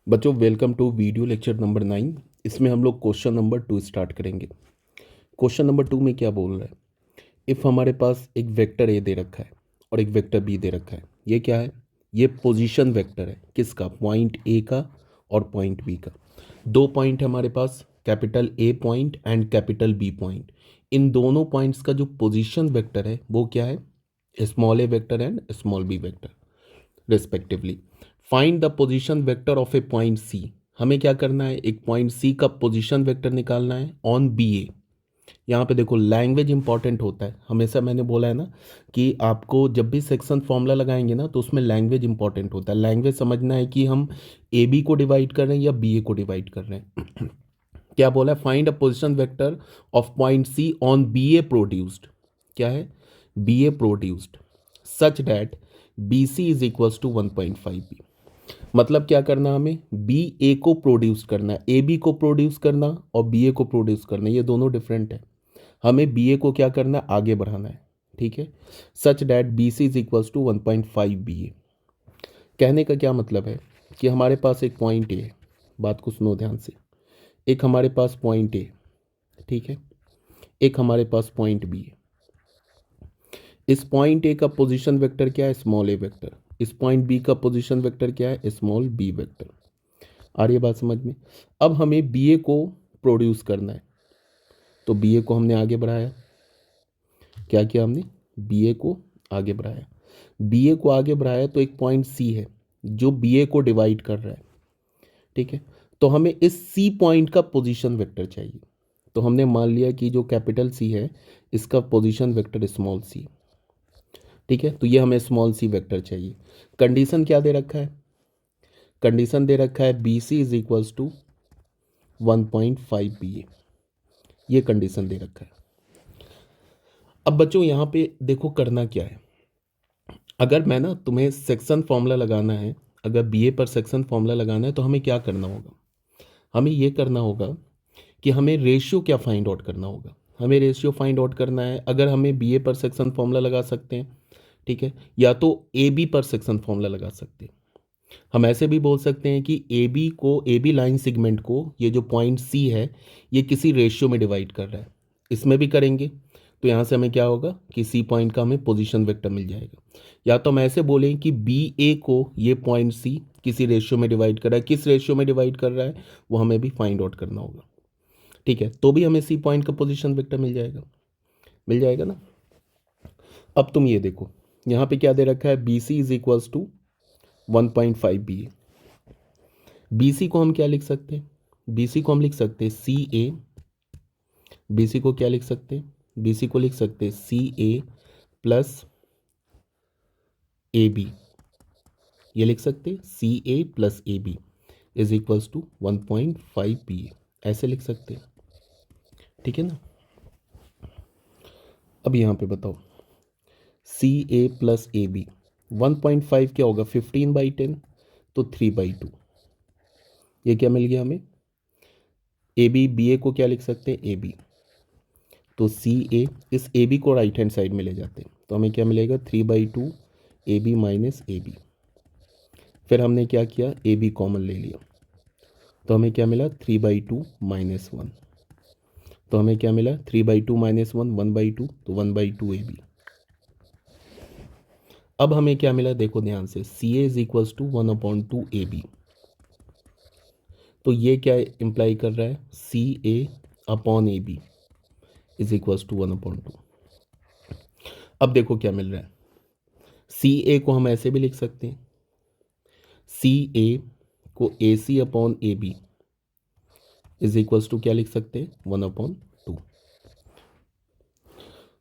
बच्चों welcome to video lecture number 9। इसमें हम लोग क्वेश्चन नंबर 2 स्टार्ट करेंगे। क्वेश्चन नंबर 2 में क्या बोल रहा है? इफ़ हमारे पास एक वेक्टर ए दे रखा है और एक वेक्टर बी दे रखा है, ये क्या है? ये पोजीशन वेक्टर है। किसका? पॉइंट ए का और पॉइंट बी का। दो पॉइंट है हमारे पास, capital A point and capital B point. इन दोनों पॉइंट्स का जो पोजीशन वेक्टर है वो क्या है? Small a vector and small b vector respectively. Find the position vector of a point c. हमें क्या करना है? एक पॉइंट सी का पोजीशन वेक्टर निकालना है ऑन बी ए। यहाँ पे देखो लैंग्वेज इंपॉर्टेंट होता है। हमेशा मैंने बोला है ना कि आपको जब भी सेक्शन फॉर्मूला लगाएंगे ना तो उसमें लैंग्वेज इंपॉर्टेंट होता है। लैंग्वेज समझना है कि हम ए बी को डिवाइड कर रहे हैं या बी ए को डिवाइड कर रहे हैं। क्या बोला है? Find a position vector of point c on b a produced. क्या है? B a produced such that B C is equals to 1.5 b. मतलब क्या करना? हमें बी ए को प्रोड्यूस करना है। ए बी को प्रोड्यूस करना और बी ए को प्रोड्यूस करना, ये दोनों डिफरेंट है। हमें बी ए को क्या करना है? आगे बढ़ाना है। ठीक है। Such that B C is equals to 1.5 B A. कहने का क्या मतलब है कि हमारे पास एक पॉइंट ए है। बात को सुनो ध्यान से। एक हमारे पास पॉइंट ए, ठीक है, एक हमारे पास पॉइंट बी है। इस पॉइंट ए का पोजीशन वेक्टर क्या है? Small a vector. इस पॉइंट बी का पोजीशन वेक्टर क्या है? Small b vector. आ रही है बात समझ में? अब हमें बी ए को प्रोड्यूस करना है, तो बी ए को हमने आगे बढ़ाया। क्या किया हमने? बी ए को आगे बढ़ाया। बी ए को आगे बढ़ाया तो एक पॉइंट सी है जो बी ए को डिवाइड कर रहा है। ठीक है। तो हमें इस सी पॉइंट का पोजीशन वेक्टर चाहिए। तो हमने मान लिया कि जो कैपिटल सी है इसका पोजीशन वेक्टर स्मॉल सी। ठीक है। तो ये हमें स्मॉल सी वेक्टर चाहिए। कंडीशन क्या दे रखा है? कंडीशन दे रखा है B C is equals to 1.5 B A. ये कंडीशन दे रखा है। अब बच्चों यहाँ पे देखो करना क्या है। अगर मैं ना तुम्हें सेक्शन फॉर्मूला लगाना है, अगर बी ए पर सेक्शन फॉर्मूला लगाना है तो हमें क्या करना होगा? हमें ये करना होगा कि हमें रेशियो क्या फाइंड आउट करना होगा। हमें रेशियो फाइंड आउट करना है। अगर हमें बी ए पर सेक्शन फॉर्मूला लगा सकते हैं, ठीक है, या तो ए बी पर सेक्शन फॉर्मूला लगा सकते हैं। हम ऐसे भी बोल सकते हैं कि ए बी को, ए बी लाइन सेगमेंट को, ये जो पॉइंट सी है ये किसी रेशियो में डिवाइड कर रहा है। इसमें भी करेंगे तो यहाँ से हमें क्या होगा कि सी पॉइंट का हमें पोजीशन वेक्टर मिल जाएगा। या तो हम ऐसे बोलें कि बी ए को ये पॉइंट सी किसी रेशियो में डिवाइड कर रहा है। किस रेशियो में डिवाइड कर रहा है वो हमें भी फाइंड आउट करना होगा। ठीक है। तो भी हमें सी पॉइंट का पोजीशन वेक्टर मिल जाएगा। मिल जाएगा ना? अब तुम ये देखो यहाँ पे क्या दे रखा है? B C is equals to 1.5 B a. B c को हम क्या लिख सकते हैं? बी सी को हम लिख सकते हैं सी ए। बी सी को क्या लिख सकते हैं? बी सी को लिख सकते हैं C A plus A b. ये लिख सकते हैं C A plus A B is equals to 1.5 B A. ऐसे लिख सकते हैं। ठीक है ना? अब यहाँ पे बताओ सी ए प्लस ए बी 1.5 क्या होगा? 15/10, तो 3/2। ये क्या मिल गया हमें? ए बी, बी ए को क्या लिख सकते हैं? A B. तो सी ए, इस ए बी को राइट हैंड साइड में ले जाते हैं तो हमें क्या मिलेगा? 3/2 a b minus a b. फिर हमने क्या किया? ए बी कॉमन ले लिया तो हमें क्या मिला? 3/2 माइनस 1। तो हमें क्या मिला? 3/2 माइनस 1, 1/2, तो 1/2 ए बी। अब हमें क्या मिला? देखो ध्यान से, C A is equals to 1/2 A B. तो ये क्या इंप्लाई कर रहा है? C A upon A B is equals to 1/2। अब देखो क्या मिल रहा है। सी ए को हम ऐसे भी लिख सकते हैं, सी ए को A C upon A B is equals to क्या लिख सकते हैं? 1/2।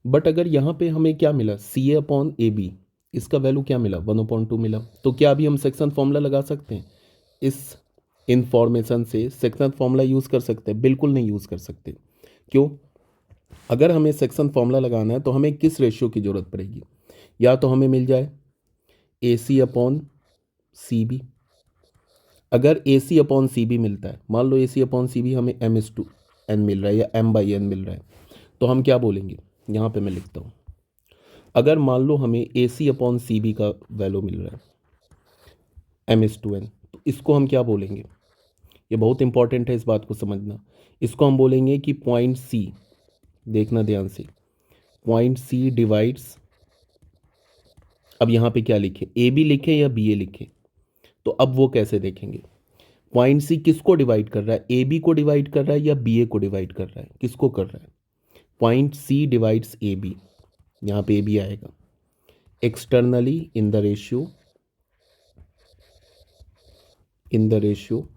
बट अगर यहाँ पे हमें क्या मिला? सी ए अपॉन ए बी, इसका वैल्यू क्या मिला? 1/2 मिला। तो क्या अभी हम सेक्शन फॉर्मूला लगा सकते हैं? इस इंफॉर्मेशन से सेक्शन फॉर्मूला यूज़ कर सकते हैं? बिल्कुल नहीं यूज़ कर सकते। क्यों? अगर हमें सेक्शन फॉर्मूला लगाना है तो हमें किस रेशियो की ज़रूरत पड़ेगी? या तो हमें मिल जाए ए सी अपॉन सी बी। अगर ए सी अपॉन सी बी मिलता है, मान लो ए सी अपॉन सी बी हमें M/N मिल रहा है या M/N मिल रहा है, तो हम क्या बोलेंगे? यहाँ पे मैं लिखता हूँ, अगर मान लो हमें A C upon C B का वैल्यू मिल रहा है M/N, तो इसको हम क्या बोलेंगे, ये बहुत इंपॉर्टेंट है इस बात को समझना। इसको हम बोलेंगे कि पॉइंट सी, देखना ध्यान से, पॉइंट सी डिवाइड्स, अब यहाँ पे क्या लिखे, ए बी लिखे या बी ए लिखे, तो अब वो कैसे देखेंगे। पॉइंट सी किसको डिवाइड कर रहा है, ए बी को डिवाइड कर रहा है या बी ए को डिवाइड कर रहा है, किसको कर रहा है। पॉइंट सी डिवाइड्स ए बी, यहाँ पे ए बी आएगा, externally in the ratio, in the ratio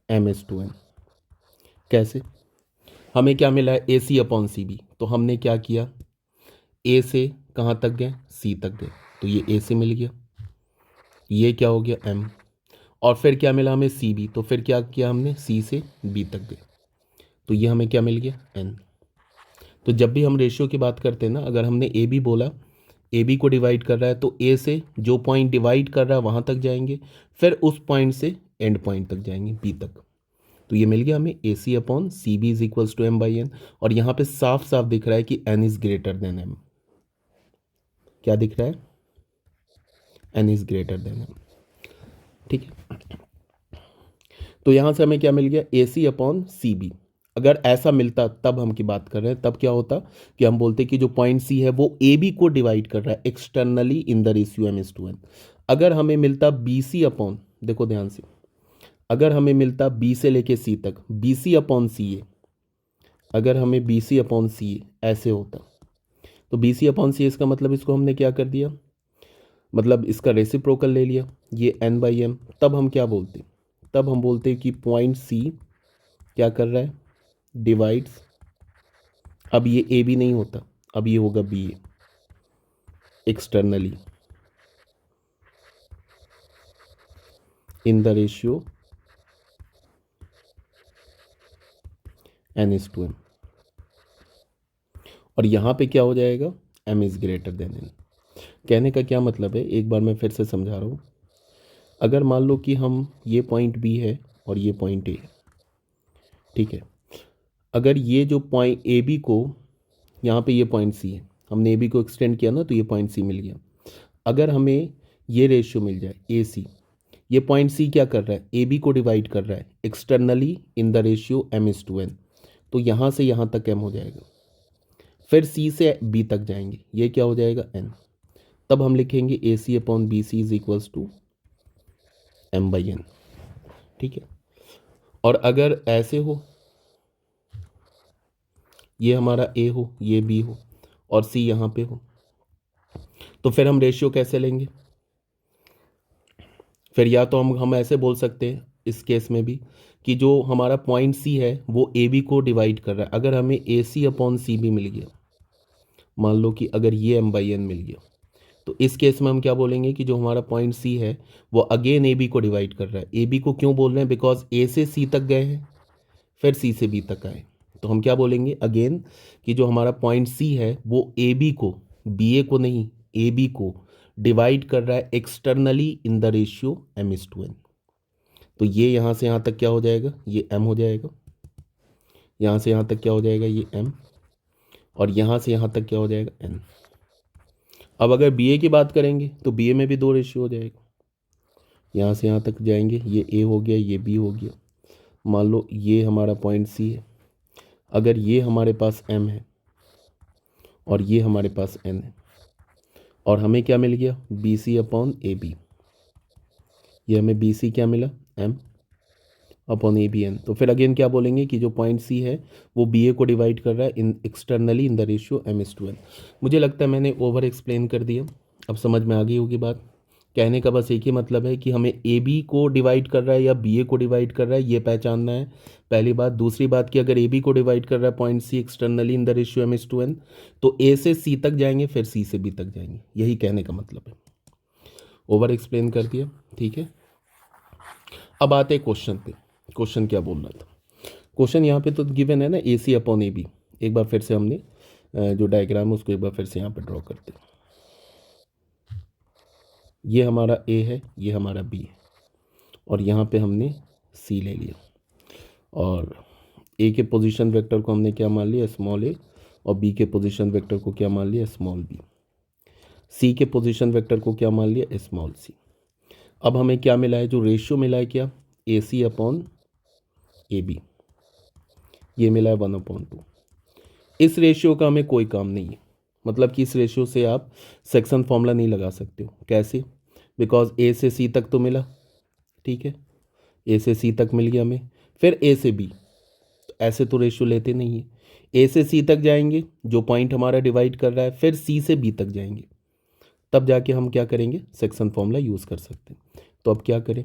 MS/N। कैसे, हमें क्या मिला है, AC अपॉन सी बी, तो हमने क्या किया, ए से कहाँ तक गए, सी तक गए, तो ये ए से मिल गया, ये क्या हो गया M, और फिर क्या मिला हमें सी बी, तो फिर क्या किया हमने, सी से बी तक गए, तो ये हमें क्या मिल गया N। तो जब भी हम रेशियो की बात करते हैं ना, अगर हमने ए बी बोला, ए बी को डिवाइड कर रहा है, तो ए से जो पॉइंट डिवाइड कर रहा है वहाँ तक जाएंगे, फिर उस पॉइंट से एंड पॉइंट तक जाएंगे, बी तक। तो ये मिल गया हमें A C upon C B is equals to M/N। और यहाँ पे साफ साफ दिख रहा है कि N is greater then M। क्या दिख रहा है, N is greater then M। ठीक है, तो यहाँ से हमें क्या मिल गया, ए सी अपॉन सी बी। अगर ऐसा मिलता तब हम की बात कर रहे हैं, तब क्या होता कि हम बोलते कि जो पॉइंट सी है वो ए बी को डिवाइड कर रहा है externally in the ratio MS/N। अगर हमें मिलता बी सी अपॉन, देखो ध्यान से, अगर हमें मिलता बी से लेके सी तक बी सी अपॉन सी ए, अगर हमें बी सी अपॉन सी ए ऐसे होता, तो बी सी अपॉन सी, इसका मतलब इसको हमने क्या कर दिया, मतलब इसका रेसिप्रोकल ले लिया, ये N/M। तब हम क्या बोलते, तब हम बोलते कि पॉइंट सी क्या कर रहा है, डिवाइड्स, अब ये ए बी नहीं होता, अब ये होगा b a externally in the ratio N/M। और यहाँ पे क्या हो जाएगा, M is greater than N। कहने का क्या मतलब है, एक बार मैं फिर से समझा रहा हूँ। अगर मान लो कि हम, ये पॉइंट बी है और ये पॉइंट ए, ठीक है, अगर ये जो पॉइंट ए बी को, यहाँ पे ये पॉइंट सी है, हमने ए बी को एक्सटेंड किया ना, तो ये पॉइंट सी मिल गया। अगर हमें ये रेशियो मिल जाए ए सी, ये पॉइंट सी क्या कर रहा है, ए बी को डिवाइड कर रहा है externally in the ratio M/N, तो यहाँ से यहाँ तक M हो जाएगा, फिर सी से बी तक जाएंगे, ये क्या हो जाएगा N। तब हम लिखेंगे A C upon B C is equals to M/N। ठीक है, और अगर ऐसे हो, ये हमारा ए हो, ये बी हो और सी यहाँ पे हो, तो फिर हम रेशियो कैसे लेंगे, फिर या तो हम ऐसे बोल सकते हैं इस केस में भी कि जो हमारा पॉइंट सी है वो ए बी को डिवाइड कर रहा है। अगर हमें A C upon C B मिल गया, मान लो कि अगर ये M/N मिल गया, तो इस केस में हम क्या बोलेंगे कि जो हमारा पॉइंट सी है वो अगेन ए बी को डिवाइड कर रहा है। ए बी को क्यों बोल रहे हैं, बिकॉज ए से सी तक गए हैं, फिर सी से बी तक आए, तो हम क्या बोलेंगे अगेन कि जो हमारा पॉइंट सी है वो ए बी को, बी ए को नहीं, ए बी को डिवाइड कर रहा है externally in the ratio M/N। तो ये यहाँ से यहाँ तक क्या हो जाएगा, ये M हो जाएगा, यहाँ से यहाँ तक क्या हो जाएगा, ये M, और यहाँ से यहाँ तक क्या हो जाएगा N। अब अगर बी ए की बात करेंगे तो बी ए में भी दो रेशियो हो जाएगा, यहाँ से यहाँ तक जाएंगे, ये ए हो गया, ये बी हो गया। मान लो ये हमारा पॉइंट सी है, अगर ये हमारे पास M है और ये हमारे पास N है, और हमें क्या मिल गया, बी सी अपॉन ए बी, ये हमें बी सी क्या मिला, M अपॉन ए बी N। तो फिर अगेन क्या बोलेंगे कि जो पॉइंट सी है वो बी ए को डिवाइड कर रहा है in externally in the ratio M/N। मुझे लगता है मैंने ओवर एक्सप्लेन कर दिया, अब समझ में आ गई होगी बात। कहने का बस एक ही मतलब है कि हमें ए बी को डिवाइड कर रहा है या बी ए को डिवाइड कर रहा है, ये पहचानना है, पहली बात। दूसरी बात कि अगर ए बी को डिवाइड कर रहा है point c externally in the ratio M/N, तो ए से सी तक जाएंगे, फिर सी से बी तक जाएंगे, यही कहने का मतलब है। ओवर एक्सप्लेन कर दिया, ठीक है। अब आते हैं क्वेश्चन पे। क्वेश्चन क्या बोल रहा था, क्वेश्चन यहाँ पे तो गिवन है ना, ए सी अपॉन ए बी। एक बार फिर से हमने जो डायग्राम है उसको एक बार फिर से यहाँ पे ड्रॉ करते हैं। ये हमारा ए है, ये हमारा बी है, और यहाँ पे हमने सी ले लिया, और ए के पोजीशन वेक्टर को हमने क्या मान लिया, स्मॉल ए, और बी के पोजीशन वेक्टर को क्या मान लिया, स्मॉल बी। सी के पोजीशन वेक्टर को क्या मान लिया, स्मॉल सी। अब हमें क्या मिला है, जो रेशियो मिला है क्या, ए सी अपॉन ए बी, ये मिला है 1/2। इस रेशियो का हमें कोई काम नहीं है, मतलब कि इस रेशियो से आप सेक्शन फॉर्मूला नहीं लगा सकते हो। कैसे, बिकॉज ए से सी तक तो मिला, ठीक है, ए से सी तक मिल गया हमें, फिर ए से बी, तो ऐसे तो रेशियो लेते नहीं है। ए से सी तक जाएंगे, जो पॉइंट हमारा डिवाइड कर रहा है, फिर सी से बी तक जाएंगे, तब जाके हम क्या करेंगे, सेक्शन फॉर्मूला यूज़ कर सकते हैं। तो अब क्या करें,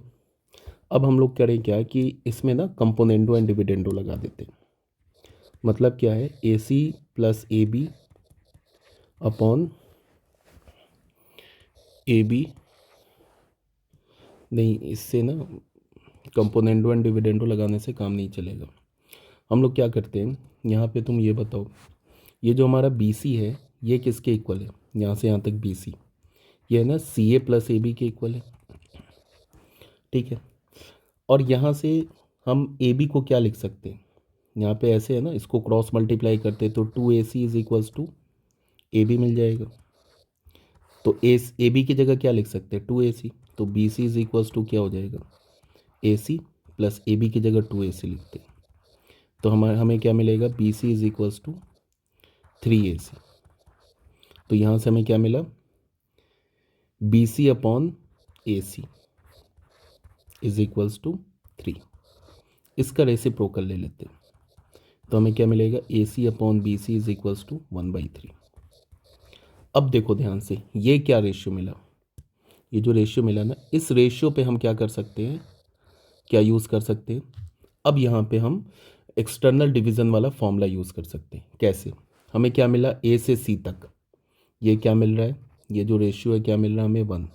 अब हम लोग करें क्या कि इसमें ना कंपोनेंडो एंड डिविडेंडो लगा देते हैं। मतलब क्या है, A C plus A B upon A B, नहीं इससे ना कंपोनेंडो एंड डिविडेंडो लगाने से काम नहीं चलेगा। हम लोग क्या करते हैं, यहाँ पे तुम ये बताओ, ये जो हमारा बी सी है ये किसके इक्वल है, यहाँ से यहाँ तक बी सी, ये है ना सी ए प्लस ए बी के इक्वल है, ठीक है। और यहाँ से हम ए बी को क्या लिख सकते हैं, यहाँ पे ऐसे है ना, इसको क्रॉस मल्टीप्लाई करते तो 2ac is equals to A B मिल जाएगा। तो ए बी की जगह क्या लिख सकते हैं, 2ac, तो b C is equals to क्या हो जाएगा, ए सी प्लस ए बी की जगह 2ac लिखते हैं, तो हमें क्या मिलेगा, b C is equals to 3ac। तो यहाँ से हमें क्या मिला, b c upon a c is equals to 3। इसका रेसिप्रोकल ले लेते हैं, तो हमें क्या मिलेगा, A C upon B C is equals to 1/3। अब देखो ध्यान से, ये क्या रेशियो मिला, ये जो रेशियो मिला ना, इस रेशियो पे हम क्या कर सकते हैं, क्या यूज़ कर सकते हैं, अब यहाँ पे हम एक्सटर्नल डिवीज़न वाला फॉर्मूला यूज़ कर सकते हैं। कैसे, हमें क्या मिला, ए से सी तक ये क्या मिल रहा है, ये जो रेशियो है क्या मिल रहा है हमें 1,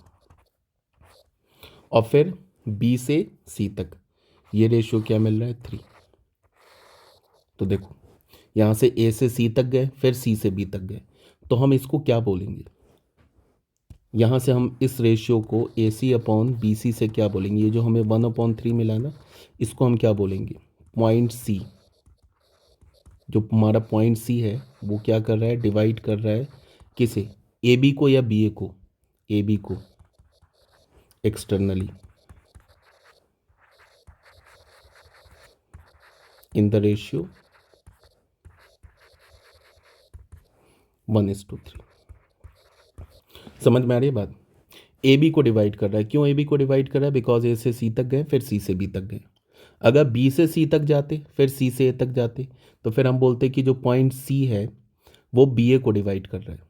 और फिर बी से सी तक ये रेशियो क्या मिल रहा है 3। तो देखो यहाँ से ए से सी तक गए, फिर सी से बी तक गए, तो हम इसको क्या बोलेंगे, यहाँ से हम इस रेशियो को ए सी अपॉन बी सी से क्या बोलेंगे, ये जो हमें 1/3 मिला ना, इसको हम क्या बोलेंगे, पॉइंट सी। जो हमारा पॉइंट सी है वो क्या कर रहा है, डिवाइड कर रहा है किसे, ए बी को या बी ए को, ए बी को एक्सटर्नली इन द रेशियो 1:3। समझ में आ रही है बात, ए बी को डिवाइड कर रहा है, क्यों ए बी को डिवाइड कर रहा है, बिकॉज ए से सी तक गए, फिर सी से बी तक गए। अगर बी से सी तक जाते, फिर सी से ए तक जाते, तो फिर हम बोलते कि जो पॉइंट सी है वो बी ए को डिवाइड कर रहा है।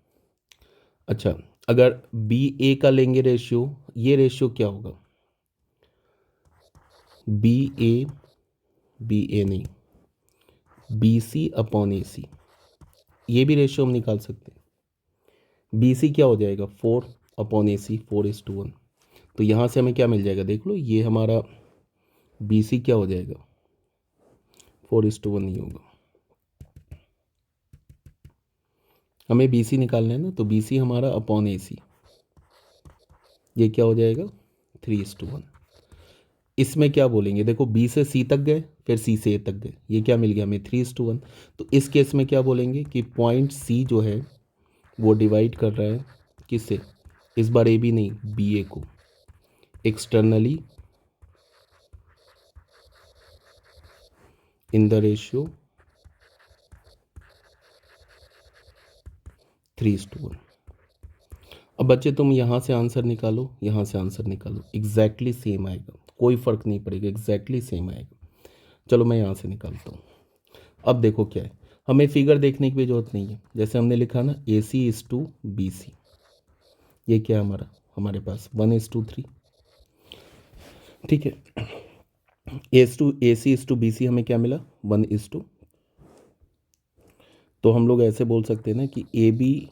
अच्छा, अगर बी ए का लेंगे रेशियो, ये रेशियो क्या होगा, बी ए नहीं, बी सी अपॉन ए सी, ये भी रेशियो हम निकाल सकते हैं। बी सी क्या हो जाएगा, 4 अपॉन ए सी, 4:1। तो यहाँ से हमें क्या मिल जाएगा, देख लो, ये हमारा बी सी क्या हो जाएगा, 4:1 नहीं होगा, हमें बी सी निकालना है ना, तो बी सी हमारा अपॉन ए सी, ये क्या हो जाएगा 3:1। इसमें क्या बोलेंगे, देखो बी से सी तक गए, फिर सी से ए तक गए, ये क्या मिल गया हमें 3:1। तो इस केस में क्या बोलेंगे कि पॉइंट सी जो है वो डिवाइड कर रहा है किससे, इस बार ए बी नहीं, बी ए को एक्सटर्नली इन द रेशियो 3:1। अब बच्चे तुम यहाँ से आंसर निकालो, यहाँ से आंसर निकालो, एग्जैक्टली सेम आएगा, कोई फ़र्क नहीं पड़ेगा, एग्जैक्टली सेम आएगा। चलो मैं यहाँ से निकालता हूँ। अब देखो क्या है, हमें फिगर देखने की भी जरूरत नहीं है, जैसे हमने लिखा ना ए c is to B C, ये क्या है हमारे पास 1:3, ठीक है। A c is to B C हमें क्या मिला 1:2। तो हम लोग ऐसे बोल सकते हैं ना कि ए बी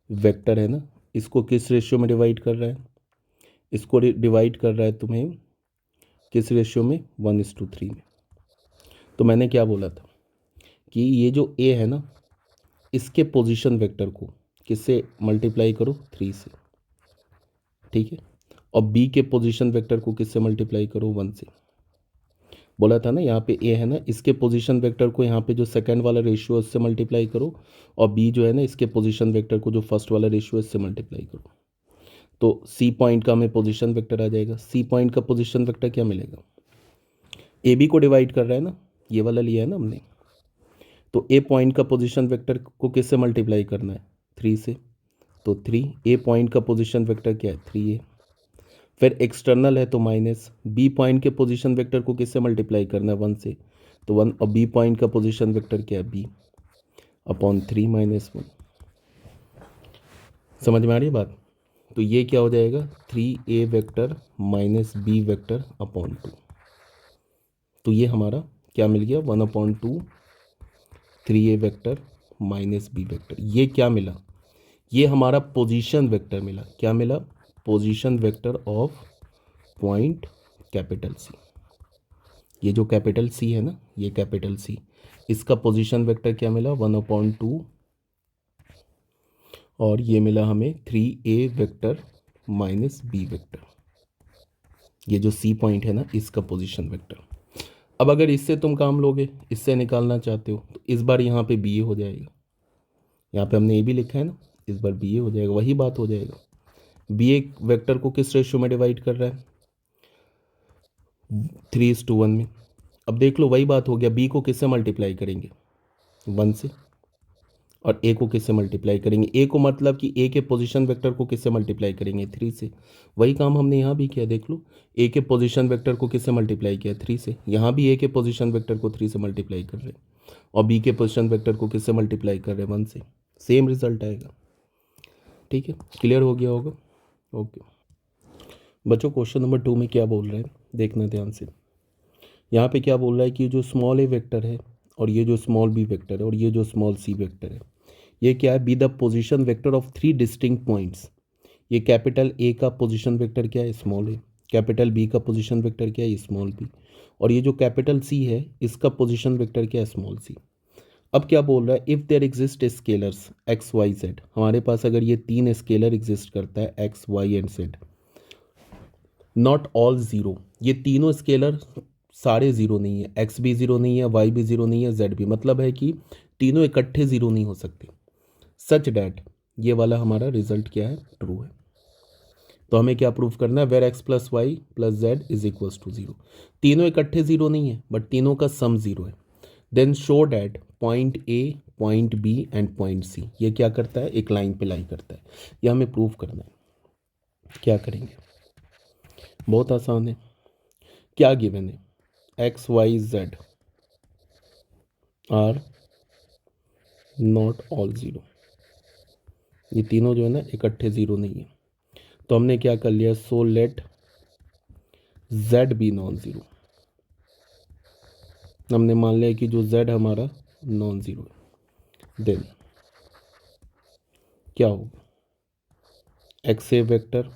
वेक्टर है ना, इसको किस रेशियो में डिवाइड कर रहा है, इसको डिवाइड कर रहा है तुम्हें किस रेशियो में, 1:3 में। तो मैंने क्या बोला था कि ये जो ए है ना, इसके पोजीशन वेक्टर को किससे मल्टीप्लाई करो, 3 से, ठीक है। और बी के पोजीशन वेक्टर को किससे मल्टीप्लाई करो, 1 से। बोला था ना यहाँ पे ए है ना, इसके पोजीशन वेक्टर को यहाँ पे जो सेकंड वाला रेशियो है उससे मल्टीप्लाई करो, और बी जो है ना इसके पोजीशन वेक्टर को जो फर्स्ट वाला रेशियो है इससे मल्टीप्लाई करो, तो सी पॉइंट का हमें पोजीशन वेक्टर आ जाएगा। सी पॉइंट का पोजीशन वेक्टर क्या मिलेगा, ए बी को डिवाइड कर रहा है ना, ये वाला लिया है ना हमने, तो ए पॉइंट का पोजीशन वेक्टर को किससे मल्टीप्लाई करना है, 3 से, तो 3 ए पॉइंट का पोजीशन वेक्टर क्या है 3a, फिर एक्सटर्नल है तो माइनस, बी पॉइंट के पोजीशन वेक्टर को किससे मल्टीप्लाई करना है 1 से, तो 1, और बी पॉइंट का पोजीशन वेक्टर क्या है b अपॉन 3 माइनस 1। समझ में आ रही है बात, तो ये क्या हो जाएगा 3a vector minus b vector upon 2, तो ये हमारा क्या मिल गया 1/2 3a vector minus b vector. ये क्या मिला, ये हमारा पोजीशन वेक्टर मिला। क्या मिला, position vector of point capital c. ये जो कैपिटल सी है ना, ये कैपिटल सी, इसका पोजीशन वेक्टर क्या मिला 1/2, और ये मिला हमें 3a vector minus b vector. ये जो सी पॉइंट है ना इसका पोजीशन वेक्टर। अब अगर इससे तुम काम लोगे, इससे निकालना चाहते हो, तो इस बार यहाँ पे बी ए हो जाएगा। यहाँ पे हमने ए भी लिखा है ना, इस बार बी ए हो जाएगा, वही बात हो जाएगा। बी ए वेक्टर को किस रेशियो में डिवाइड कर रहा है 3:1 में। अब देख लो वही बात हो गया, बी को किससे मल्टीप्लाई करेंगे 1 से, और ए को किससे मल्टीप्लाई करेंगे, ए को मतलब कि ए के पोजीशन वेक्टर को किससे मल्टीप्लाई करेंगे 3 से। वही काम हमने यहाँ भी किया, देख लो ए के पोजीशन वेक्टर को किससे मल्टीप्लाई किया 3 से, यहाँ भी ए के पोजीशन वेक्टर को 3 से मल्टीप्लाई कर रहे हैं, और बी के पोजीशन वेक्टर को किससे मल्टीप्लाई कर रहे हैं 1 से, सेम रिजल्ट आएगा। ठीक है, क्लियर हो गया होगा। ओके बच्चों, क्वेश्चन नंबर 2 में क्या बोल रहे हैं देखना ध्यान से। यहाँ पे क्या बोल रहा है कि जो स्मॉल ए वेक्टर है, और ये जो स्मॉल बी वेक्टर है, और ये जो स्मॉल सी वेक्टर है, ये क्या है be the position vector of 3 distinct points. ये कैपिटल ए का पोजीशन वेक्टर क्या है स्मॉल ए, कैपिटल बी का पोजीशन वेक्टर क्या है स्मॉल बी, और ये जो कैपिटल सी है इसका पोजीशन वेक्टर क्या है स्मॉल सी। अब क्या बोल रहा है, if there exist scalars x y z, हमारे पास अगर ये 3 स्केलर एग्जिस्ट करता है x y and z, not all zero, ये तीनों स्केलर सारे ज़ीरो नहीं है, एक्स भी ज़ीरो नहीं है, वाई भी ज़ीरो नहीं है, जेड भी, मतलब है कि तीनों इकट्ठे ज़ीरो नहीं हो सकते, सच डैट, ये वाला हमारा रिजल्ट क्या है ट्रू है। तो हमें क्या प्रूव करना है, where x plus y plus z is equals to zero, तीनों इकट्ठे ज़ीरो नहीं है बट तीनों का सम ज़ीरो है। Then show that point A point B and point C, ये क्या करता है एक लाइन पे लाई करता है, ये हमें प्रूव करना है। क्या करेंगे, बहुत आसान है। क्या गिवन है, x y z are not all zero, ये तीनों जो है ना इकट्ठे ज़ीरो नहीं है, तो हमने क्या कर लिया, so let z be non zero, हमने मान लिया कि जो जेड हमारा नॉन ज़ीरो है। देन क्या होगा, X A vector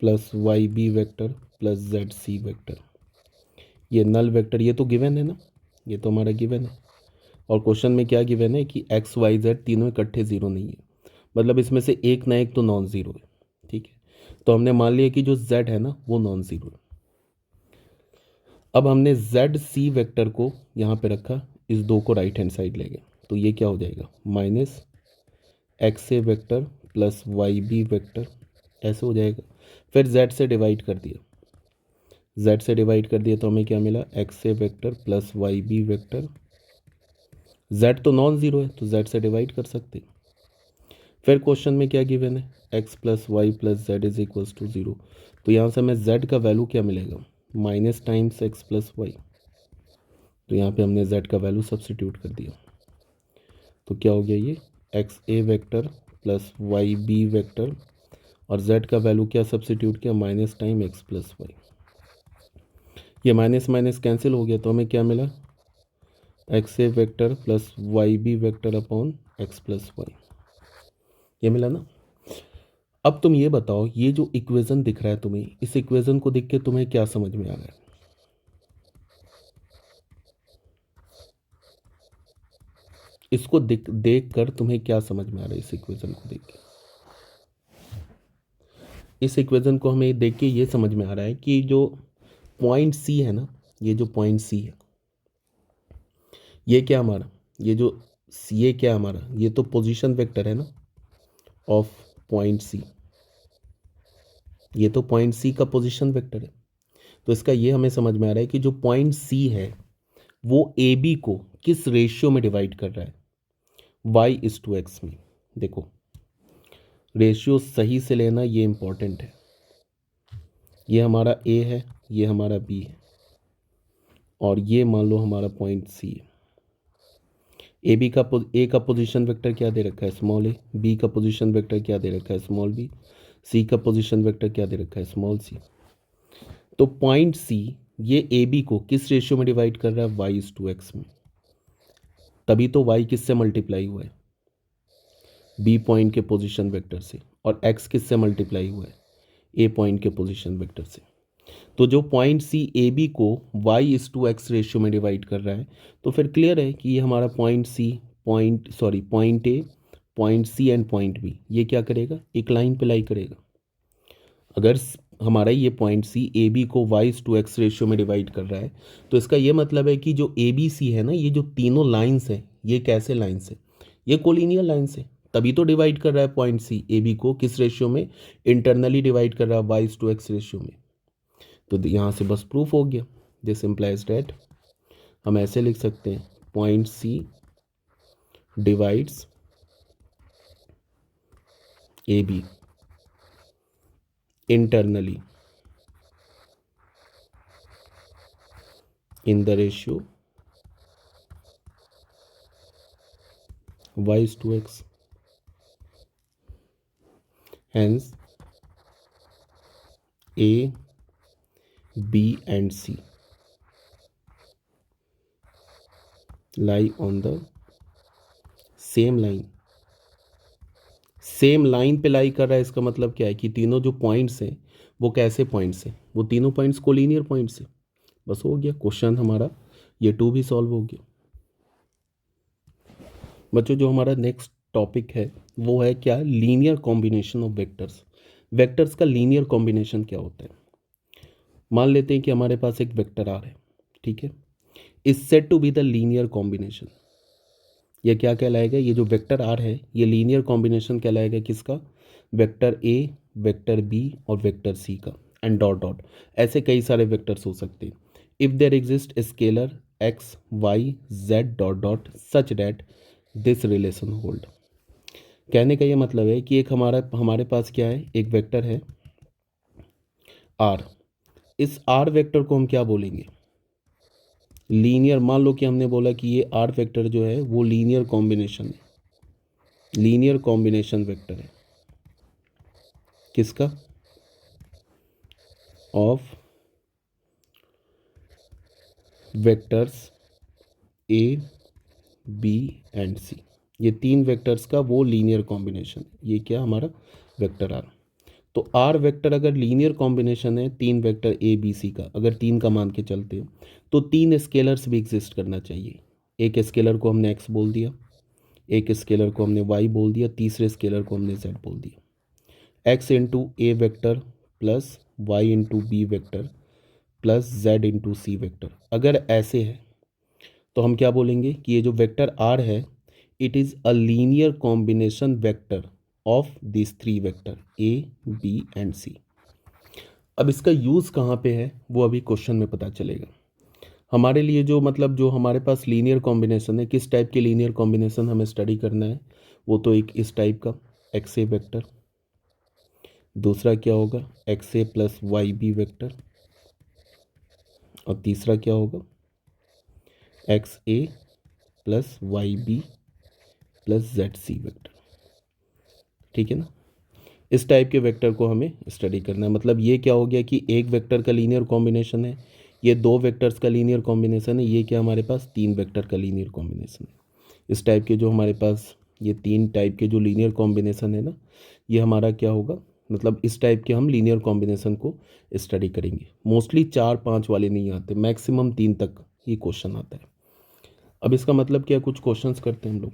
plus Y B vector plus Z C vector, ये नल वेक्टर, ये तो गिवन है ना, ये तो हमारा गिवन है। और क्वेश्चन में क्या गिवन है कि एक्स वाई जेड तीनों इकट्ठे ज़ीरो नहीं है, मतलब इसमें से एक ना एक तो नॉन ज़ीरो है। ठीक है, तो हमने मान लिया कि जो जेड है ना वो नॉन ज़ीरो है। अब हमने जेड सी वेक्टर को यहाँ पे रखा, इस दो को राइट हैंड साइड ले गए, तो ये क्या हो जाएगा minus X A vector plus Y B vector, ऐसे हो जाएगा। फिर जेड से डिवाइड कर दिया, जेड से डिवाइड कर दिया तो हमें क्या मिला, X A vector plus Y B vector, Z तो नॉन ज़ीरो है तो जेड से डिवाइड कर सकते। फिर क्वेश्चन में क्या गिवन है, x plus y plus z is equals to zero, तो यहाँ से हमें जेड का वैल्यू क्या मिलेगा minus times x plus y, तो यहाँ पे हमने जेड का वैल्यू सब्स्टिट्यूट कर दिया, तो क्या हो गया ये X A vector plus Y B vector, और जेड का वैल्यू क्या सब्स्टिट्यूट किया minus time X plus Y, ये माइनस माइनस कैंसिल हो गया, तो हमें क्या मिला X A vector plus Y B vector upon X plus Y, ये मिला ना। अब तुम ये बताओ, ये जो इक्वेशन दिख रहा है तुम्हें, इस इक्वेशन को देख के तुम्हें क्या समझ में आ रहा है, इसको देख कर तुम्हें क्या समझ में आ रहा है, इस इक्वेशन को देख के, इस इक्वेशन को हमें देख के ये समझ में आ रहा है कि जो पॉइंट सी है ना, ये जो पॉइंट सी है, ये क्या हमारा, ये क्या हमारा, ये तो पोजीशन वेक्टर है ना ऑफ पॉइंट सी, ये तो पॉइंट सी का पोजीशन वेक्टर है। तो इसका ये हमें समझ में आ रहा है कि जो पॉइंट सी है वो ए बी को किस रेशियो में डिवाइड कर रहा है, y/x में। देखो रेशियो सही से लेना, ये इंपॉर्टेंट है। ये हमारा ए है, ये हमारा बी है, और ये मान लो हमारा पॉइंट सी है। ए का पोजीशन वेक्टर क्या दे रखा है, स्मॉल ए। बी का पोजीशन वेक्टर क्या दे रखा है, स्मॉल बी। सी का पोजीशन वेक्टर क्या दे रखा है, स्मॉल सी। तो पॉइंट सी ये ए बी को किस रेशियो में डिवाइड कर रहा है, y/x में। तभी तो y किससे मल्टीप्लाई हुआ है, बी पॉइंट के पोजीशन वेक्टर से, और x किससे मल्टीप्लाई हुआ है, ए पॉइंट के पोजीशन वेक्टर से। तो जो पॉइंट सी ए बी को y/x रेशियो में डिवाइड कर रहा है, तो फिर क्लियर है कि ये हमारा point A, point C and point B, ये क्या करेगा, एक लाइन पे लाई करेगा। अगर हमारा ये पॉइंट सी ए बी को y/x रेशियो में डिवाइड कर रहा है, तो इसका ये मतलब है कि जो ए बी सी है ना, ये जो तीनों लाइंस हैं, ये कैसे लाइंस है, ये कोलिनियर लाइंस है। तभी तो डिवाइड कर रहा है पॉइंट सी ए बी को किस रेशियो में, इंटरनली डिवाइड कर रहा है y/x रेशियो में। तो यहाँ से बस प्रूफ हो गया। दिस इम्प्लाइज डैट, हम ऐसे लिख सकते हैं, point C divides A B internally in the ratio y/x. Hence A, B and C lie on the same line. Same line पे लाई कर रहा है, इसका मतलब क्या है कि तीनों जो पॉइंट्स हैं वो कैसे पॉइंट्स हैं, वो तीनों पॉइंट्स कोलिनियर पॉइंट्स हैं। बस हो गया क्वेश्चन हमारा, ये 2 भी सॉल्व हो गया। बच्चों जो हमारा नेक्स्ट टॉपिक है वो है क्या, linear combination of vectors. Vectors का लीनियर कॉम्बिनेशन क्या होता है। मान लेते हैं कि हमारे पास एक वेक्टर आर है, ठीक है, is said to be the linear combination. यह क्या कहलाएगा, ये जो वेक्टर आर है ये लीनियर कॉम्बिनेशन कहलाएगा किसका, वेक्टर ए, वेक्टर बी और वेक्टर सी का, एंड डॉट डॉट, ऐसे कई सारे वेक्टर्स हो सकते हैं। If there exist scalar x y z dot dot such that this relation hold. कहने का ये मतलब है कि एक हमारे पास क्या है, एक वेक्टर है आर। इस आर वेक्टर को हम क्या बोलेंगे, लीनियर। मान लो कि हमने बोला कि ये आर वेक्टर जो है वो लीनियर कॉम्बिनेशन है, लीनियर कॉम्बिनेशन वेक्टर है किसका, of vectors A B and C. ये तीन वेक्टर्स का वो लीनियर कॉम्बिनेशन है, ये क्या हमारा वेक्टर आर। तो आर वेक्टर अगर लीनियर कॉम्बिनेशन है तीन वेक्टर ए बी सी का, अगर तीन का मान के चलते हैं, तो तीन स्केलर्स भी एग्जिस्ट करना चाहिए। एक स्केलर को हमने एक्स बोल दिया, एक स्केलर को हमने वाई बोल दिया, तीसरे स्केलर को हमने जेड बोल दिया। X into A vector plus Y into B vector plus Z into C vector. अगर ऐसे है तो हम क्या बोलेंगे कि ये जो वेक्टर आर है it is a linear combination vector of this three vector A B and C. अब इसका यूज़ कहाँ पे है वो अभी क्वेश्चन में पता चलेगा। हमारे लिए जो मतलब जो हमारे पास लीनियर कॉम्बिनेशन है, किस टाइप के लीनियर कॉम्बिनेशन हमें स्टडी करना है, वो तो एक इस टाइप का एक्स ए वेक्टर, दूसरा क्या होगा X A plus Y B vector, और तीसरा क्या होगा X A plus Y B plus Z C vector. ठीक है ना, इस टाइप के वेक्टर को हमें स्टडी करना है। मतलब ये क्या हो गया कि एक वेक्टर का लीनियर कॉम्बिनेशन है, ये दो वेक्टर्स का लीनियर कॉम्बिनेशन है, ये क्या हमारे पास तीन वेक्टर का लीनियर कॉम्बिनेशन है। इस टाइप के जो हमारे पास ये तीन टाइप के जो लीनियर कॉम्बिनेशन है ना, ये हमारा क्या होगा, मतलब इस टाइप के हम लीनियर कॉम्बिनेशन को स्टडी करेंगे। मोस्टली 4-5 वाले नहीं आते, मैक्सिमम 3 तक ही क्वेश्चन आता है। अब इसका मतलब क्या, कुछ क्वेश्चंस करते हैं हम लोग।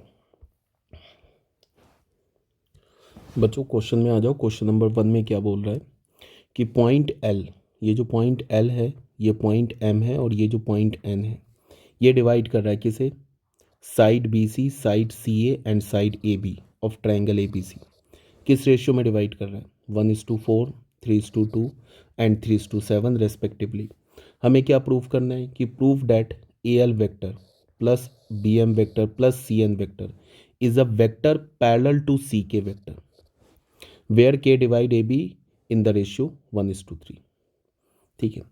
बच्चों क्वेश्चन में आ जाओ। क्वेश्चन नंबर 1 में क्या बोल रहा है कि पॉइंट एल, ये जो पॉइंट एल है ये पॉइंट एम है और ये जो पॉइंट एन है, ये डिवाइड कर रहा है किसे, side B C, side C A and side A B of triangle A B C. किस रेशियो में डिवाइड कर रहा है, 1:4, 3:2 एंड 3:7 रेस्पेक्टिवली। हमें क्या प्रूव करना है कि prove that A L vector plus B M vector plus C N vector is a vector parallel to C K vector where K divide A B in the ratio 1:3। ठीक है,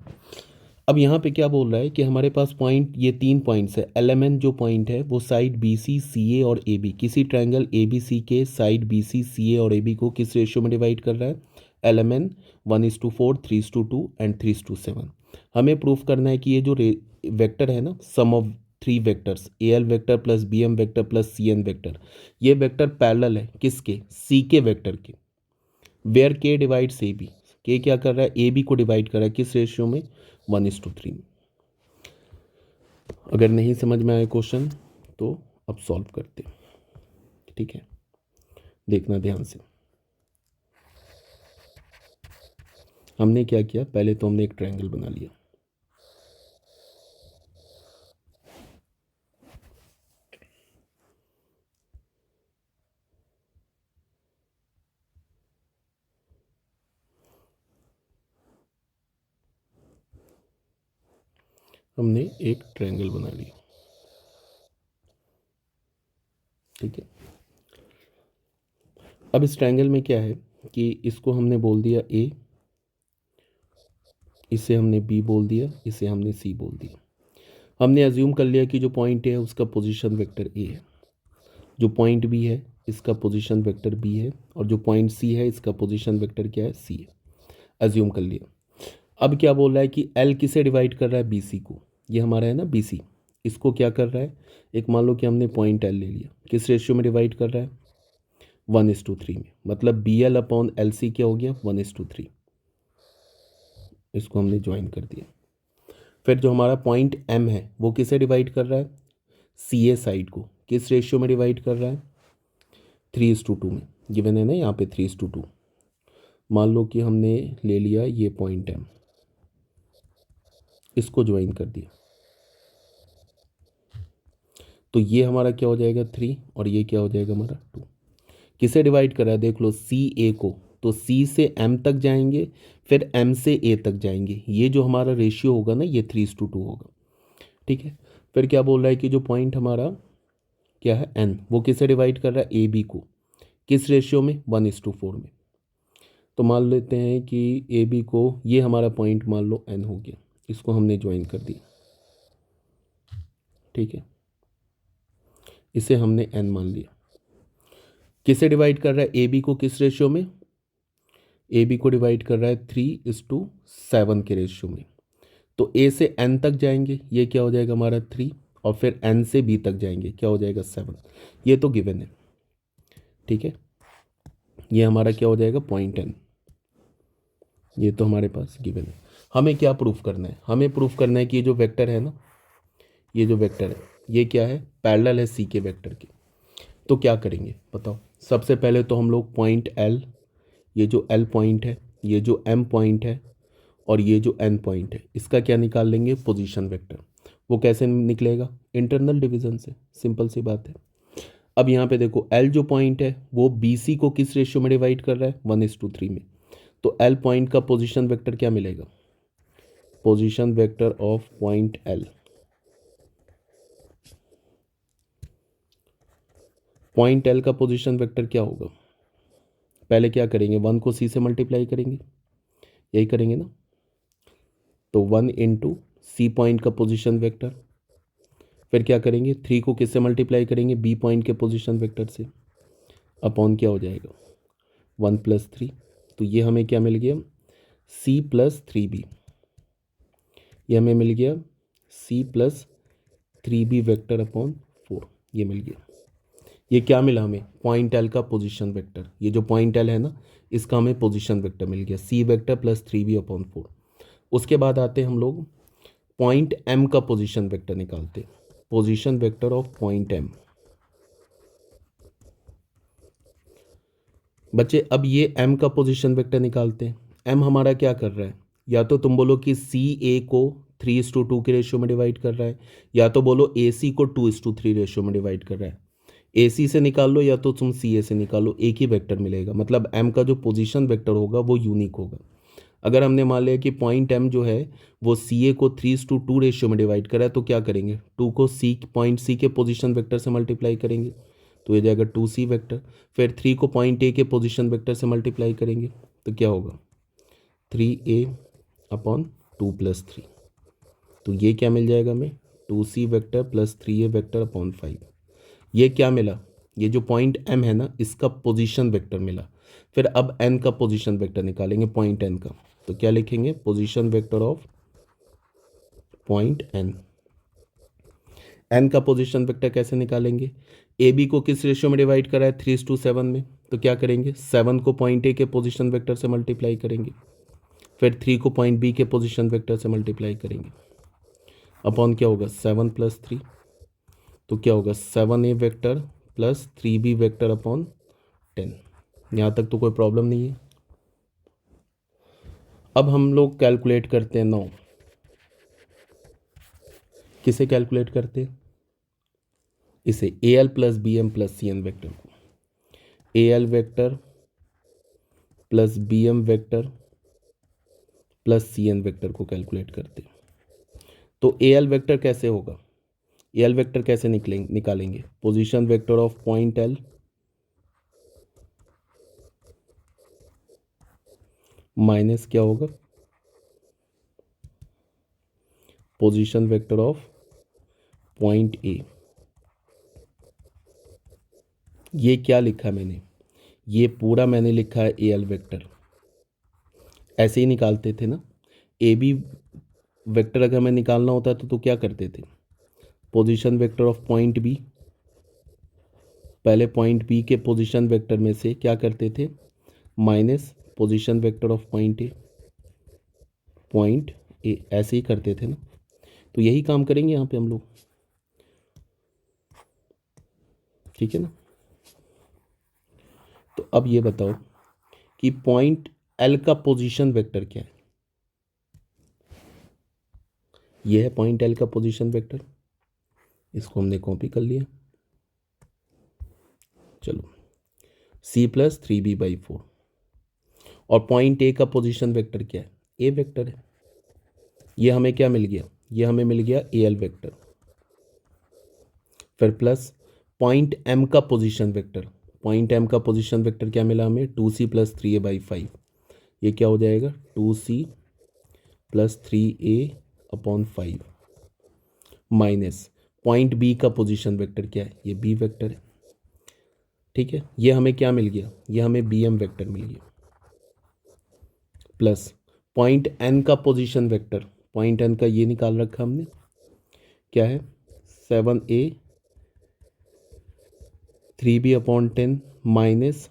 अब यहाँ पे क्या बोल रहा है कि हमारे पास पॉइंट, ये 3 पॉइंट्स है, एल एम एन जो पॉइंट है वो साइड बी सी, सी ए और ए बी, किसी ट्रायंगल ए बी सी के साइड बी सी, सी ए और ए बी को किस रेशियो में डिवाइड कर रहा है, एल एम एन 1:4, 3:2 एंड 3:7। हमें प्रूफ करना है कि ये जो वेक्टर है ना, sum of 3 vectors A L vector plus B M vector plus C N vector, ये वेक्टर पैरेलल है किसके, सी के वेक्टर के, वेयर के डिवाइड्स ए बी। के क्या कर रहा है, ए बी को डिवाइड कर रहा है किस रेशियो में, 1:3 में। अगर नहीं समझ में आए क्वेश्चन तो अब सॉल्व करते हैं। ठीक है, देखना ध्यान से। हमने क्या किया, पहले तो हमने एक ट्रायंगल बना लिया, हमने एक ट्रायंगल बना लिया। ठीक है, अब इस ट्रायंगल में क्या है कि इसको हमने बोल दिया ए, इसे हमने बी बोल दिया, इसे हमने सी बोल दिया। हमने अज्यूम कर लिया कि जो पॉइंट है उसका पोजीशन वेक्टर ए है, जो पॉइंट बी है इसका पोजीशन वेक्टर बी है, और जो पॉइंट सी है इसका पोजीशन वेक्टर क्या है, सी है। अज्यूम कर लिया। अब क्या बोल रहा है कि एल किसे डिवाइड कर रहा है, बी सी को। ये हमारा है ना बी सी, इसको क्या कर रहा है, एक मान लो कि हमने पॉइंट एल ले लिया, किस रेशियो में डिवाइड कर रहा है, 1:3 में। मतलब B L upon L C क्या हो गया, 1:3। इसको हमने ज्वाइन कर दिया। फिर जो हमारा पॉइंट एम है वो किसे डिवाइड कर रहा है, सी ए साइड को, किस रेशियो में डिवाइड कर रहा है, 3:2 में। गिवन है ना यहाँ पे 3:2। मान लो कि हमने ले लिया ये पॉइंट एम, इसको ज्वाइन कर दिया, तो ये हमारा क्या हो जाएगा 3, और ये क्या हो जाएगा हमारा 2। किसे डिवाइड कर रहा है, देख लो सी ए को, तो सी से एम तक जाएंगे, फिर एम से ए तक जाएंगे। ये जो हमारा रेशियो होगा ना, ये 3:2 होगा। ठीक है, फिर क्या बोल रहा है कि जो पॉइंट हमारा क्या है एन, वो किसे डिवाइड कर रहा है, ए बी को, किस रेशियो में, 1:4 में। तो मान लेते हैं कि ए बी को, ये हमारा पॉइंट मान लो एन हो गया, इसको हमने ज्वाइन कर दिया। ठीक है, इसे हमने एन मान लिया। किसे डिवाइड कर रहा है, ए बी को किस रेशियो में, ए बी को डिवाइड कर रहा है 3:7 के रेशियो में। तो ए से एन तक जाएंगे, ये क्या हो जाएगा हमारा 3, और फिर एन से बी तक जाएंगे, क्या हो जाएगा 7। ये तो गिवन है। ठीक है, ये हमारा क्या हो जाएगा पॉइंट एन, ये तो हमारे पास गिवन है। हमें क्या प्रूफ करना है, हमें प्रूफ करना है कि ये जो वेक्टर है ना, ये जो वेक्टर है ये क्या है, पैरेलल है सी के वेक्टर के। तो क्या करेंगे बताओ। सबसे पहले तो हम लोग पॉइंट एल, ये जो एल पॉइंट है, ये जो एम पॉइंट है, और ये जो एन पॉइंट है, इसका क्या निकाल लेंगे, पोजीशन वेक्टर। वो कैसे निकलेगा, इंटरनल डिवीजन से, सिंपल सी बात है। अब यहाँ पे देखो एल जो पॉइंट है वो बी सी को किस रेशियो में डिवाइड कर रहा है, 1:3 में। तो एल पॉइंट का पोजीशन वेक्टर क्या मिलेगा, position vector of point L, point L का पोजीशन वेक्टर क्या होगा, पहले क्या करेंगे, 1 को सी से मल्टीप्लाई करेंगे, यही करेंगे ना। तो 1 इंटू सी पॉइंट का पोजीशन वेक्टर, फिर क्या करेंगे, 3 को किससे मल्टीप्लाई करेंगे, बी पॉइंट के पोजीशन वेक्टर से, अपॉन क्या हो जाएगा 1+3। तो ये हमें क्या मिल गया, C+3B, ये हमें मिल गया C+3B वेक्टर अपॉन 4, ये मिल गया। ये क्या मिला हमें, पॉइंट एल का पोजीशन वेक्टर। ये जो पॉइंट एल है ना, इसका हमें पोजीशन वेक्टर मिल गया, C vector plus 3B upon 4। उसके बाद आते हैं हम लोग पॉइंट एम का पोजीशन वेक्टर निकालते, position vector of point M. बच्चे अब ये एम का पोजीशन वेक्टर निकालते हैं। एम हमारा क्या कर रहा है, या तो तुम बोलो कि सी ए को 3:2 के रेशियो में डिवाइड कर रहा है, या तो बोलो ए सी को 2:3 रेशियो में डिवाइड कर रहा है। ए सी से निकाल लो या तो तुम सी ए से निकालो, एक ही वेक्टर मिलेगा। मतलब एम का जो पोजीशन वेक्टर होगा वो यूनिक होगा। अगर हमने मान लिया कि पॉइंट एम जो है वो सी ए को 3:2 रेशियो में डिवाइड करा है, तो क्या करेंगे, 2 को सी पॉइंट सी के पोजीशन वेक्टर से मल्टीप्लाई करेंगे, तो ये जाएगा 2C वेक्टर। फिर 3 को पॉइंट ए के पोजीशन वेक्टर से मल्टीप्लाई करेंगे, तो क्या होगा 3A/2+3। तो ये क्या मिल जाएगा हमें, 2C vector plus 3A vector upon 5। ये क्या मिला, ये जो पॉइंट एम है ना इसका पोजीशन वेक्टर मिला। फिर अब एन का पोजीशन वेक्टर निकालेंगे, पॉइंट एन का। तो क्या लिखेंगे, position vector of point N. N का पोजीशन वेक्टर कैसे निकालेंगे, ए बी को किस रेशियो में डिवाइड करा है, 3:7 में। तो क्या करेंगे, 7 को पॉइंट ए के पोजीशन वेक्टर से मल्टीप्लाई करेंगे, फिर 3 को पॉइंट बी के पोजीशन वेक्टर से मल्टीप्लाई करेंगे, अपॉन क्या होगा 7+3। तो क्या होगा 7A vector plus 3B vector upon 10। यहाँ तक तो कोई प्रॉब्लम नहीं है। अब हम लोग कैलकुलेट करते हैं 9। किसे कैलकुलेट करते हैं, इसे AL plus BM plus CN vector को। AL vector plus BM vector plus CN vector को कैलकुलेट करते हैं। तो AL वेक्टर कैसे होगा, AL वेक्टर कैसे निकालेंगे, position vector of point L minus क्या होगा, position vector of point A। ये क्या लिखा मैंने, ये पूरा मैंने लिखा है AL वेक्टर। ऐसे ही निकालते थे ना, AB वेक्टर अगर हमें निकालना होता तो क्या करते थे, position vector of point B, पहले पॉइंट B के पोजीशन वेक्टर में से क्या करते थे, minus position vector of point A, ऐसे ही करते थे ना। तो यही काम करेंगे यहाँ पे हम लोग, ठीक है ना। तो अब ये बताओ कि पॉइंट L का पोजीशन वेक्टर क्या है। ये है पॉइंट L का पोजीशन वेक्टर, इसको हमने कॉपी कर लिया। चलो C+3B/4। और पॉइंट A का पोजीशन वेक्टर क्या है, A वेक्टर है। ये हमें क्या मिल गया, ये हमें मिल गया AL वेक्टर। फिर प्लस पॉइंट M का पोजीशन वेक्टर, पॉइंट M का पोजीशन वेक्टर क्या मिला हमें, 2C प्लस 3A/5। ये क्या हो जाएगा 2C plus 3A/5 minus point B का पोजीशन वेक्टर क्या है, ये B वेक्टर है। ठीक है, ये हमें क्या मिल गया, ये हमें BM वेक्टर मिल गया। प्लस पॉइंट N का पोजीशन वेक्टर, पॉइंट N का ये निकाल रखा हमने, क्या है 7A 3B/10 माइनस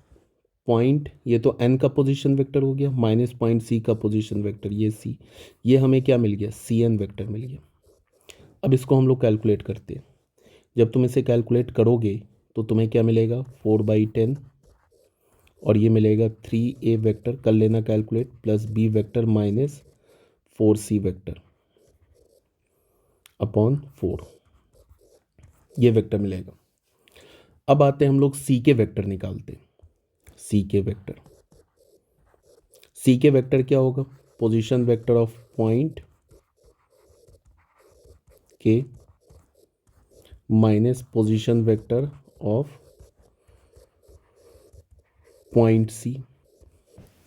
पॉइंट, ये तो N का पोजीशन वेक्टर हो गया, माइनस पॉइंट C का पोजीशन वेक्टर, ये C। ये हमें क्या मिल गया, CN वेक्टर मिल गया। अब इसको हम लोग कैलकुलेट करते हैं। जब तुम इसे कैलकुलेट करोगे तो तुम्हें क्या मिलेगा 4/10, और ये मिलेगा 3A वेक्टर, कर लेना calculate, plus B vector minus 4C vector upon 4, ये वेक्टर मिलेगा। अब आते हैं हम लोग C के वेक्टर निकालते हैं। C के वेक्टर क्या होगा, position vector of point K minus position vector of point C।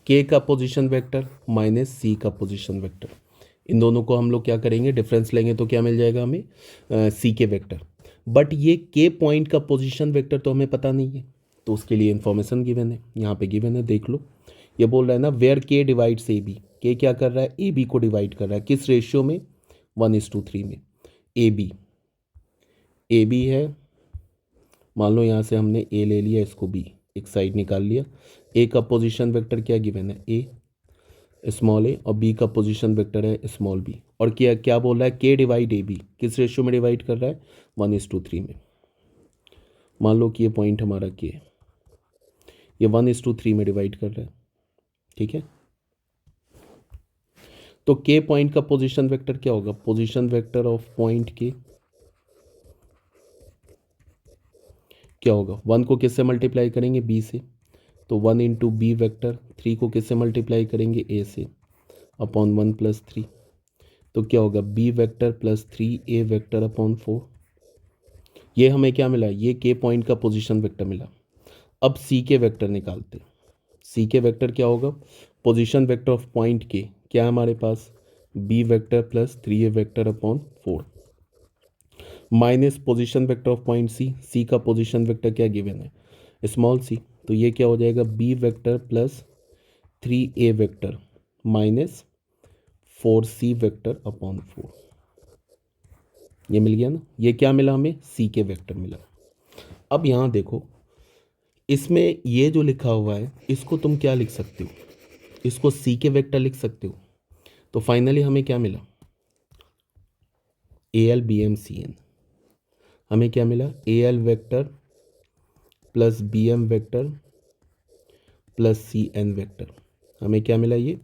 K का पोजीशन वेक्टर माइनस C का पोजीशन वेक्टर, इन दोनों को हम लोग क्या करेंगे, डिफरेंस लेंगे तो क्या मिल जाएगा हमें C के वेक्टर। बट ये K पॉइंट का पोजीशन वेक्टर तो हमें पता नहीं है, तो उसके लिए इन्फॉर्मेशन गिवन है, यहाँ पे गिवन है, देख लो। ये बोल रहा है ना where K divides AB, K क्या कर रहा है, AB को डिवाइड कर रहा है, किस रेशियो में, 1:3 में। AB है, मान लो यहाँ से हमने A ले लिया, इसको B एक साइड निकाल लिया। A का पोजीशन वेक्टर क्या गिवन है, A स्मॉल ए, और B का पोजीशन वेक्टर है स्मॉल b। और क्या क्या बोल रहा है, K डिवाइड AB किस रेशियो में डिवाइड कर रहा है, 1:3 में। मान लो कि ये पॉइंट हमारा K है, ये 1:3 में डिवाइड कर रहा है, ठीक है। तो के पॉइंट का पोजीशन वेक्टर क्या होगा? पोजीशन वेक्टर ऑफ पॉइंट के क्या होगा? 1 को किससे मल्टीप्लाई करेंगे? बी से, तो 1 इंटू बी वैक्टर, 3 को किससे मल्टीप्लाई करेंगे? ए से, अपॉन 1 प्लस 3, तो क्या होगा? B vector plus 3 A vector upon 4। ये हमें क्या मिला? ये के पॉइंट का पोजीशन वेक्टर मिला। अब सी के वेक्टर निकालते। सी के वेक्टर क्या होगा? पोजीशन वेक्टर ऑफ पॉइंट के क्या है हमारे पास? B vector plus 3 A vector upon 4 minus position vector of point C. C का पोजीशन वेक्टर क्या गिवन है? स्मॉल सी, तो ये क्या हो जाएगा? B vector plus 3 A vector minus 4 C vector upon 4। ये मिल गया ना? ये क्या मिला हमें? सी के वेक्टर मिला। अब यहाँ देखो, इसमें ये जो लिखा हुआ है इसको तुम क्या लिख सकते हो? इसको सी के वेक्टर लिख सकते हो। तो फाइनली हमें क्या मिला? A L B M C N. हमें क्या मिला? A L vector plus B M vector plus C N vector. हमें क्या मिला? ये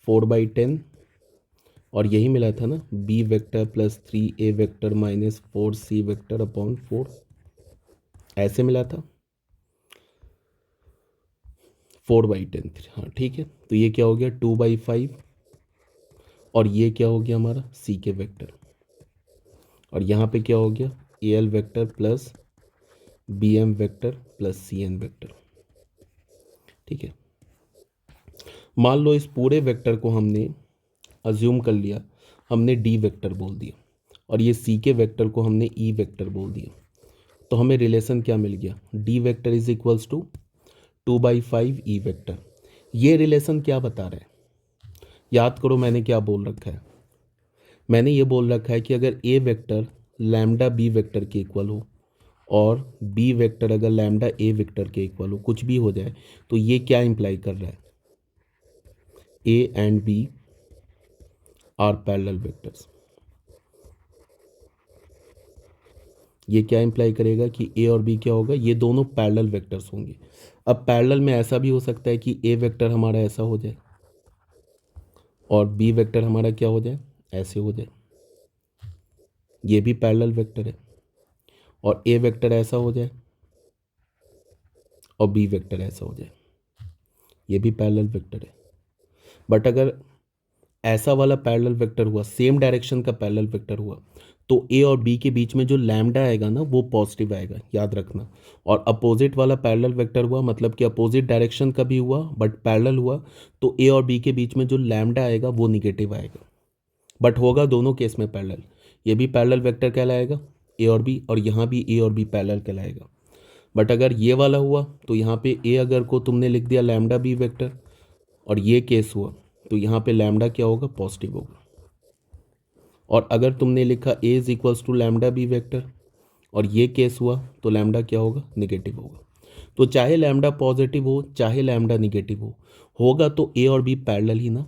4/10, और यही मिला था ना, B vector plus 3 A vector minus 4 C vector upon 4, ऐसे मिला था 4/10। हाँ ठीक है, तो ये क्या हो गया? 2/5, और ये क्या हो गया हमारा? सी के वेक्टर, और यहाँ पे क्या हो गया? A L vector plus B M vector plus C N vector. ठीक है, मान लो इस पूरे वेक्टर को हमने अज्यूम कर लिया, हमने डी वेक्टर बोल दिया, और ये सी के वेक्टर को हमने ई वेक्टर बोल दिया, तो हमें रिलेशन क्या मिल गया? D vector is equals to 2/5 e vector. ये रिलेशन क्या बता रहा है? याद करो मैंने क्या बोल रखा है। मैंने ये बोल रखा है कि अगर ए वेक्टर लैम्डा बी वेक्टर के इक्वल हो और बी वेक्टर अगर लैम्डा ए वेक्टर के इक्वल हो, कुछ भी हो जाए, तो ये क्या इंप्लाई कर रहा है? A and b are parallel vectors. ये क्या इंप्लाई करेगा कि ए और बी क्या होगा? ये दोनों पैरेलल वेक्टर्स होंगे। अब पैरेलल में ऐसा भी हो सकता है कि ए वेक्टर हमारा ऐसा हो जाए और बी वेक्टर हमारा क्या हो जाए? ऐसे हो जाए। ये भी पैरेलल वेक्टर है। और ए वेक्टर ऐसा हो जाए और बी वेक्टर ऐसा हो जाए, ये भी पैरेलल वेक्टर है। बट अगर ऐसा वाला पैरेलल वेक्टर हुआ, सेम डायरेक्शन का पैरेलल वेक्टर हुआ, तो ए और बी के बीच में जो लैम्डा आएगा ना, वो पॉजिटिव आएगा, याद रखना। और अपोजिट वाला पैरेलल वेक्टर हुआ, मतलब कि अपोजिट डायरेक्शन का भी हुआ बट पैरेलल हुआ, तो ए और बी के बीच में जो लैम्डा आएगा वो निगेटिव आएगा, बट होगा दोनों केस में पैरेलल। ये भी पैरेलल वेक्टर कहलाएगा ए और बी, और यहाँ भी ए और बी पैरेलल कहलाएगा। बट अगर ये वाला हुआ तो यहाँ पे ए अगर को तुमने लिख दिया लैम्डा बी वेक्टर, और ये केस हुआ तो यहाँ पे लैम्डा क्या होगा? पॉजिटिव होगा। और अगर तुमने लिखा A is equals to lambda B vector और ये केस हुआ तो लैम्डा क्या होगा? निगेटिव होगा। तो चाहे लैम्डा पॉजिटिव हो चाहे लैम्डा निगेटिव हो, होगा तो ए और बी पैरेलल ही ना।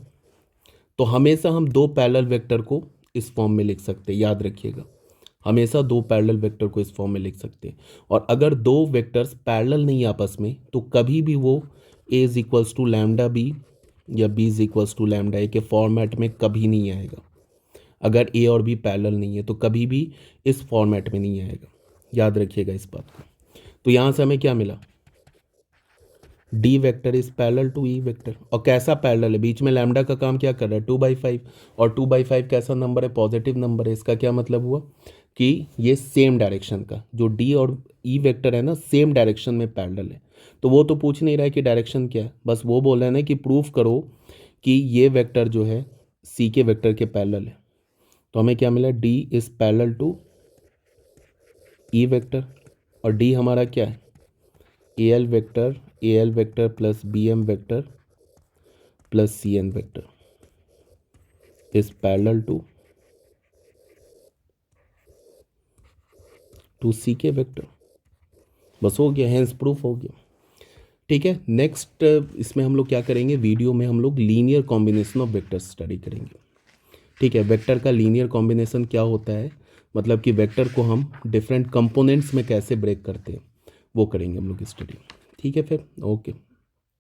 तो हमेशा हम दो पैरेलल वेक्टर को इस फॉर्म में लिख सकते हैं, याद रखिएगा, हमेशा दो पैरेलल वेक्टर को इस फॉर्म में लिख सकते हैं। और अगर दो वेक्टर्स पैरेलल नहीं आपस में, तो कभी भी वो A is equals to lambda B या B is equals to lambda A के फॉर्मेट में कभी नहीं आएगा। अगर ए और बी पैरेलल नहीं है तो कभी भी इस फॉर्मेट में नहीं आएगा, याद रखिएगा इस बात को। तो यहाँ से हमें क्या मिला? D vector is parallel to E vector. और कैसा पैरेलल है? बीच में लैम्डा का काम क्या कर रहा है? 2/5, और 2/5 कैसा नंबर है? पॉजिटिव नंबर है। इसका क्या मतलब हुआ कि ये सेम डायरेक्शन का, जो डी और ई वेक्टर है ना, सेम डायरेक्शन में पैरेलल है। तो वो तो पूछ नहीं रहा है कि डायरेक्शन क्या है, बस वो बोल रहे हैं ना कि प्रूफ करो कि ये वेक्टर जो है सी के वेक्टर के पैरेलल है। तो हमें क्या मिला? D is parallel to E vector, और डी हमारा क्या है? A L vector plus B M vector plus C N vector is parallel to C K vector. बस हो गया, हेंस प्रूफ हो गया। ठीक है, नेक्स्ट इसमें हम लोग क्या करेंगे? वीडियो में हम लोग linear combination of vectors study करेंगे। ठीक है, वेक्टर का लीनियर कॉम्बिनेशन क्या होता है, मतलब कि वेक्टर को हम डिफरेंट कंपोनेंट्स में कैसे ब्रेक करते हैं, वो करेंगे हम लोग स्टडी। ठीक है, फिर ओके।